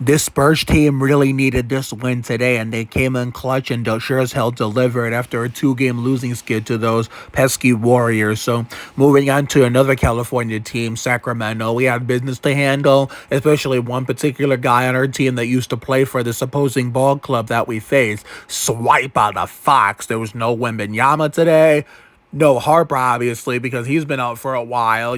This Spurs team really needed this win today, and they came in clutch and sure as hell delivered after a two-game losing skid to those pesky Warriors. So, moving on to another California team, Sacramento, we had business to handle, especially one particular guy on our team that used to play for this opposing ball club that we faced. Swipa the Fox. There was no Wembenyama today. No Harper, obviously, because he's been out for a while,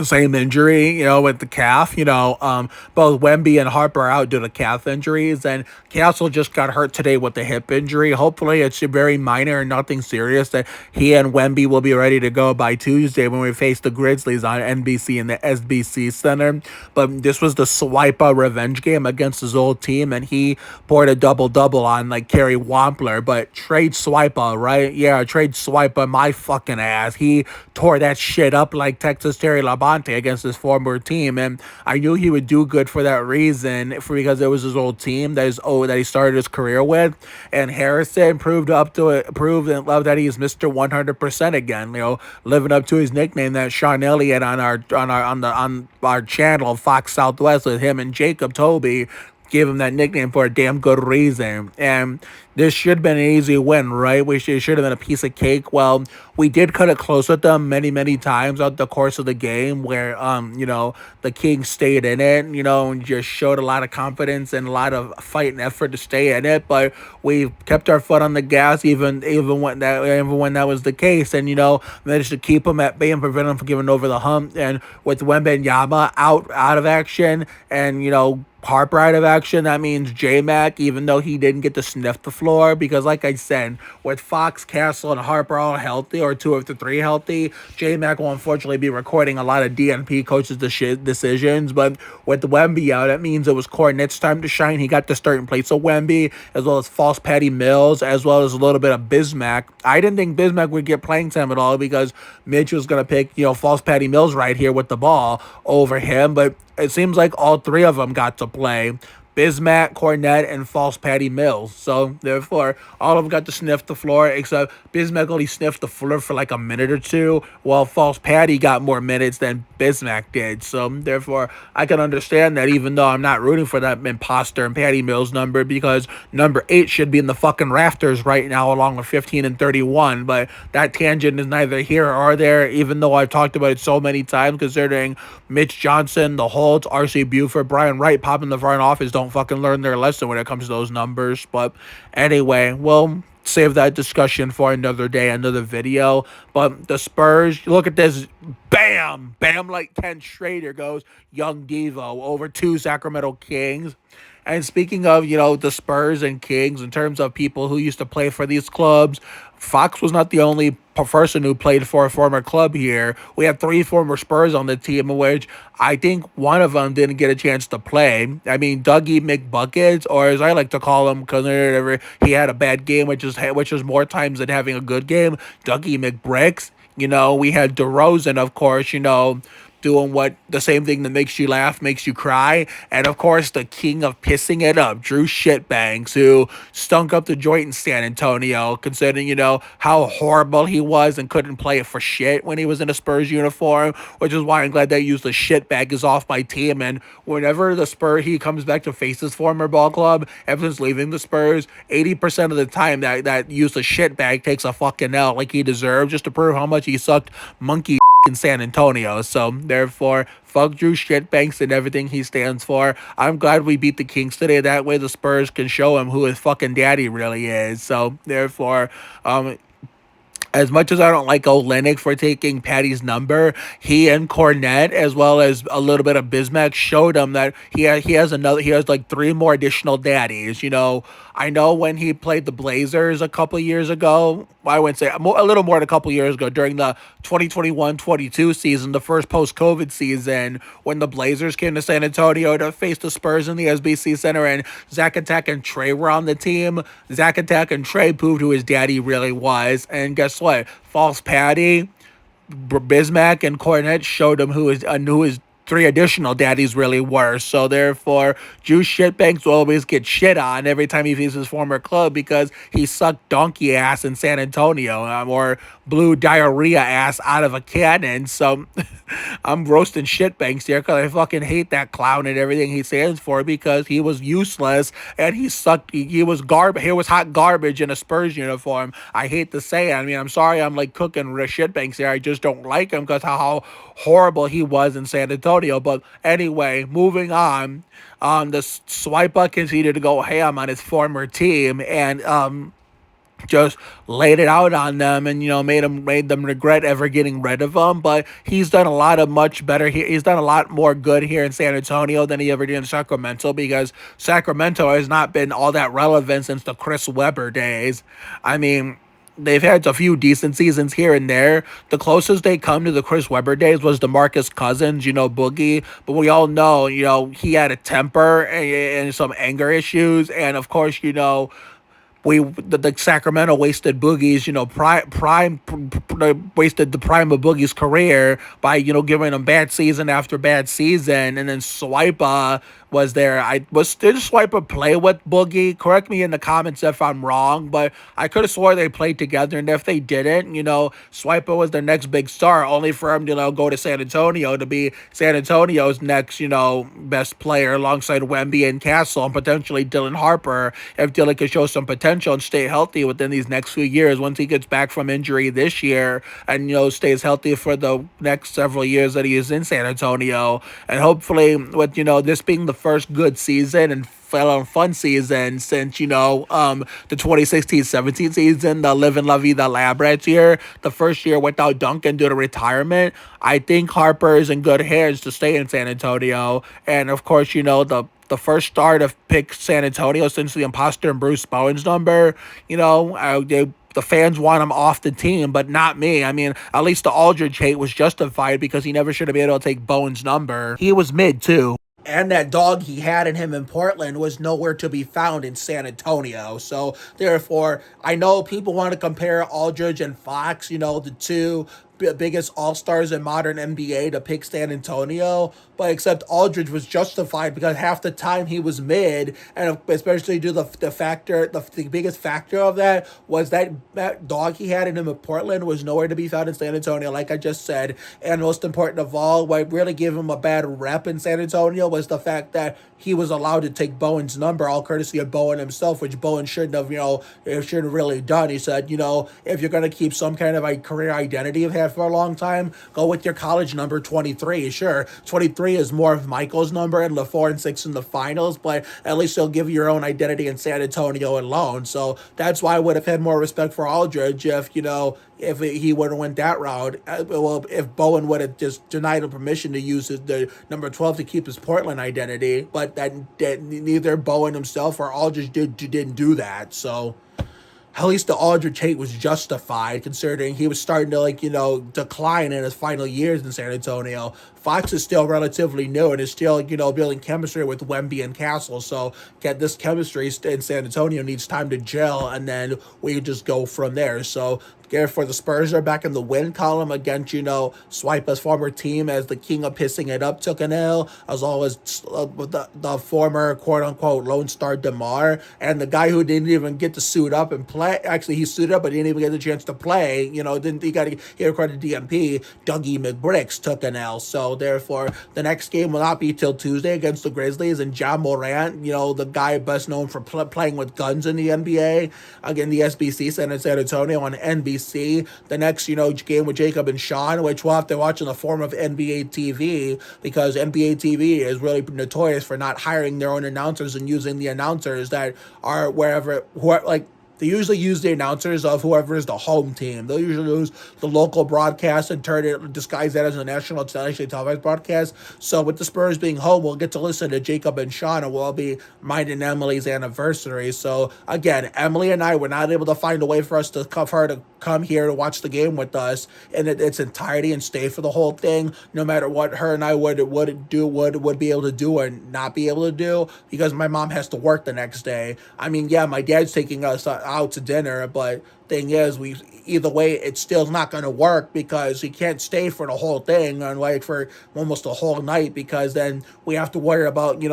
same injury, with the calf, both Wemby and Harper are out due to calf injuries, and Castle just got hurt today with the hip injury. Hopefully it's very minor and nothing serious, that he and Wemby will be ready to go by Tuesday when we face the Grizzlies on NBC in the SBC Center. But this was the Swipa revenge game against his old team, and he poured a double-double on, like, Kerry Wampler, but trade Swipa, right? Yeah, trade Swipa my fucking ass. He tore that shit up like Texas Terry Labonte against his former team, and I knew he would do good for that reason, because it was his old team that he started his career with, and Harrison proved and loved that he's Mr. 100% again. Living up to his nickname that Sean Elliott on our channel Fox Southwest with him and Jacob Toby gave him that nickname for a damn good reason. And this should have been an easy win, right? It should have been a piece of cake. Well, we did cut it close with them many, many times throughout the course of the game where, the Kings stayed in it, and just showed a lot of confidence and a lot of fight and effort to stay in it. But we kept our foot on the gas even when that was the case, and, managed to keep them at bay and prevent them from giving over the hump. And with Wembenyama out of action, and, Harper out of action, that means J-Mac, even though he didn't get to sniff the floor, because like I said, with Fox, Castle, and Harper all healthy, or two of the three healthy, J-Mac will unfortunately be recording a lot of DNP coaches' decisions. But with Wemby out, it means it was Cornet's time to shine. He got to start in place of Wemby, as well as false Patty Mills, as well as a little bit of Bismack. I didn't think Bismack would get playing time at all, because Mitch was going to pick, false Patty Mills right here with the ball over him, but it seems like all three of them got to play. Bismack, Cornet, and false Patty Mills. So, therefore, all of them got to sniff the floor, except Bismack only sniffed the floor for like a minute or two, while false Patty got more minutes than Bismack did. So, therefore, I can understand that, even though I'm not rooting for that imposter and Patty Mills number, because number 8 should be in the fucking rafters right now, along with 15 and 31. But that tangent is neither here or there, even though I've talked about it so many times, considering Mitch Johnson, the Holtz, R.C. Buford, Brian Wright popping the front office don't fucking learn their lesson when it comes to those numbers. But anyway, we'll save that discussion for another day, another video. But the Spurs, look at this. Bam! Bam, like Ken Schrader goes Young Devo over 2 Sacramento Kings. And speaking of, the Spurs and Kings, in terms of people who used to play for these clubs, Fox was not the only person who played for a former club here. We have 3 former Spurs on the team, in which I think one of them didn't get a chance to play. I mean, Dougie McBuckets, or as I like to call him, because he had a bad game, which is more times than having a good game, Dougie McBricks. We had DeRozan, of course, doing the same thing that makes you laugh, makes you cry. And of course, the king of pissing it up, Drew Shitbanks, who stunk up the joint in San Antonio, considering, how horrible he was and couldn't play it for shit when he was in a Spurs uniform, which is why I'm glad they used the shitbag is off my team. And whenever he comes back to face his former ball club, ever since leaving the Spurs, 80% of the time that use the shitbag takes a fucking L like he deserves, just to prove how much he sucked monkey in San Antonio. So therefore, fuck Drew Shitbanks and everything he stands for. I'm glad we beat the Kings today. That way the Spurs can show him who his fucking daddy really is. So therefore, as much as I don't like Olynyk for taking Patty's number, he and Cornet, as well as a little bit of Bismack, showed him that he has like 3 more additional daddies. I know when he played the Blazers a couple years ago, I wouldn't say a little more than a couple years ago, during the 2021-22 season, the first post-COVID season, when the Blazers came to San Antonio to face the Spurs in the SBC Center, and Zach Attack and Trey were on the team. Zach Attack and Trey proved who his daddy really was, and guess what? False Patty, Bismack, and Cornet showed him who his three additional daddies really were. So therefore, Juice Shitbanks will always get shit on every time he sees his former club because he sucked donkey ass in San Antonio, or blew diarrhea ass out of a cannon. So I'm roasting Shitbanks here because I fucking hate that clown and everything he stands for because he was useless and he sucked. He was garbage. He was hot garbage in a Spurs uniform. I hate to say it. I mean, I'm sorry I'm like cooking Shitbanks here. I just don't like him because how horrible he was in San Antonio. But anyway, moving on. The Swipa continued to go ham on his former team and just laid it out on them and made them regret ever getting rid of him. But he's done a lot of much better here. He's done a lot more good here in San Antonio than he ever did in Sacramento because Sacramento has not been all that relevant since the Chris Webber days. I mean, they've had a few decent seasons here and there. The closest they come to the Chris Webber days was DeMarcus Cousins, Boogie. But we all know, he had a temper and some anger issues. And of course, the Sacramento wasted Boogie's, wasted the prime of Boogie's career by, giving him bad season after bad season. And then Swipa was there. Did Swipa play with Boogie? Correct me in the comments if I'm wrong, but I could have swore they played together. And if they didn't, Swipa was their next big star, only for him to, go to San Antonio to be San Antonio's next, best player alongside Wemby and Castle and potentially Dylan Harper if Dylan could show some potential and stay healthy within these next few years once he gets back from injury this year and, stays healthy for the next several years that he is in San Antonio. And hopefully with, this being the first good season and fun season since, the 2016-17 season, the Live and La Vida Lab right here, the first year without Duncan due to retirement, I think Harper is in good hands to stay in San Antonio. And of course, the first star to pick San Antonio since the imposter and Bruce Bowen's number, the fans want him off the team, but not me. I mean, at least the Aldridge hate was justified because he never should have been able to take Bowen's number. He was mid, too. And that dog he had in him in Portland was nowhere to be found in San Antonio. So, therefore, I know people want to compare Aldridge and Fox, the two biggest all-stars in modern NBA to pick San Antonio, but except Aldridge was justified because half the time he was mid, and especially due to the biggest factor of that was that dog he had in him in Portland was nowhere to be found in San Antonio, like I just said. And most important of all, what really gave him a bad rep in San Antonio was the fact that he was allowed to take Bowen's number, all courtesy of Bowen himself, which Bowen shouldn't have really done. He said, if you're going to keep some kind of a career identity of had for a long time, go with your college number 23. Sure, 23 is more of Michael's number and the 4 and 6 in the finals, but at least they'll give you your own identity in San Antonio alone. So that's why I would have had more respect for Aldridge if he would have went that route. Well, if Bowen would have just denied him permission to use the number 12 to keep his Portland identity, but that neither Bowen himself or Aldridge didn't do that. So at least the Aldridge hate was justified considering he was starting to decline in his final years in San Antonio. Fox is still relatively new and is still, building chemistry with Wemby and Castle. So get this chemistry in San Antonio needs time to gel, and then we can just go from there. So therefore, the Spurs are back in the win column against, Swipa's former team as the king of pissing it up took an L, as well as the former quote-unquote Lone Star DeMar, and the guy who didn't even get to suit up and play. Actually, he suited up, but didn't even get the chance to play. He recorded DMP. Dougie McBricks took an L. So therefore, the next game will not be till Tuesday against the Grizzlies, and Ja Morant, the guy best known for playing with guns in the NBA, again, the SBC San Antonio on NBC. The next, game with Jacob and Sean, which we'll have to watch in the form of NBA TV, because NBA TV is really notorious for not hiring their own announcers and using the announcers that are they usually use the announcers of whoever is the home team. They'll usually use the local broadcast and disguise that as a national televised broadcast. So with the Spurs being home, we'll get to listen to Jacob and Sean, and we'll be mine and Emily's anniversary. So again, Emily and I were not able to find a way for us to come here to watch the game with us in its entirety and stay for the whole thing, no matter what her and I would be able to do or not be able to do, because my mom has to work the next day. I mean, yeah, my dad's taking us out to dinner. But thing is, either way, it's still not going to work because he can't stay for the whole thing and like for almost the whole night, because then we have to worry about,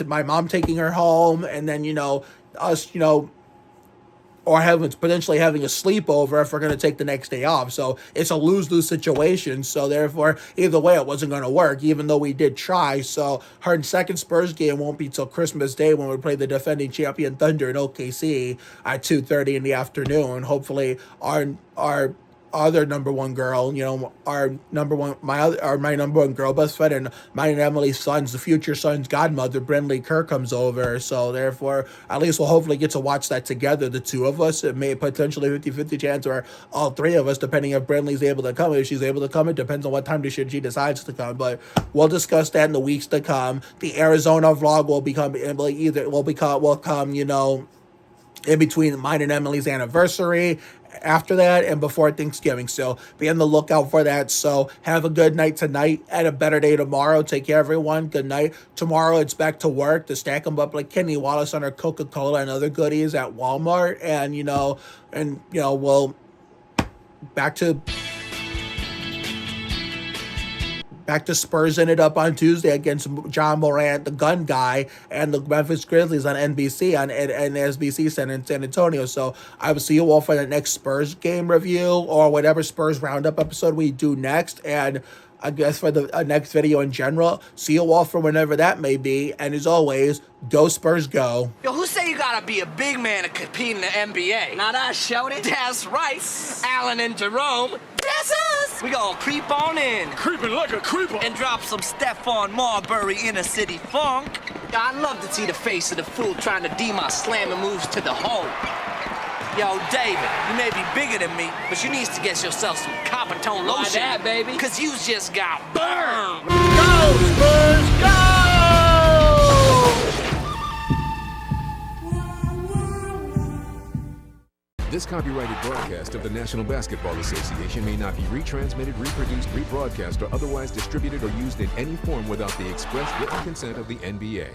my mom taking her home, and then, us, or potentially having a sleepover if we're going to take the next day off. So it's a lose-lose situation. So therefore, either way, it wasn't going to work, even though we did try. So her second Spurs game won't be till Christmas Day, when we play the defending champion Thunder in OKC at 2:30 in the afternoon. Hopefully, our other number one girl, my number one girl best friend, and mine and Emily's son's, the future son's godmother, Brindley Kerr, comes over. So therefore, at least we'll hopefully get to watch that together, the two of us. It may potentially 50-50 chance, or all three of us, depending if Brindley's able to come. If she's able to come, it depends on what time she decides to come. But we'll discuss that in the weeks to come. The Arizona vlog will come, in between mine and Emily's anniversary, after that, and before Thanksgiving. So be on the lookout for that. So have a good night tonight and a better day tomorrow. Take care, everyone. Good night. Tomorrow it's back to work to stack them up like Kenny Wallace on our Coca-Cola and other goodies at Walmart. And, we'll back to Spurs ended up on Tuesday against John Morant, the gun guy, and the Memphis Grizzlies on NBC and SBC San Antonio. So I will see you all for the next Spurs game review, or whatever Spurs roundup episode we do next. And I guess for the next video in general, see you all for whenever that may be. And as always, go Spurs, go. Yo, who say you gotta be a big man to compete in the NBA? Not us, Sheldon. That's right. Allen and Jerome. That's us. We gonna creep on in. Creeping like a creeper. And drop some Stephon Marbury inner city funk. I'd love to see the face of the fool trying to D my slamming moves to the hole. Yo, David, you may be bigger than me, but you need to get yourself some Coppertone lotion. Why that, baby? Because you just got burned. Go, Spurs, go! This copyrighted broadcast of the National Basketball Association may not be retransmitted, reproduced, rebroadcast, or otherwise distributed or used in any form without the express written consent of the NBA.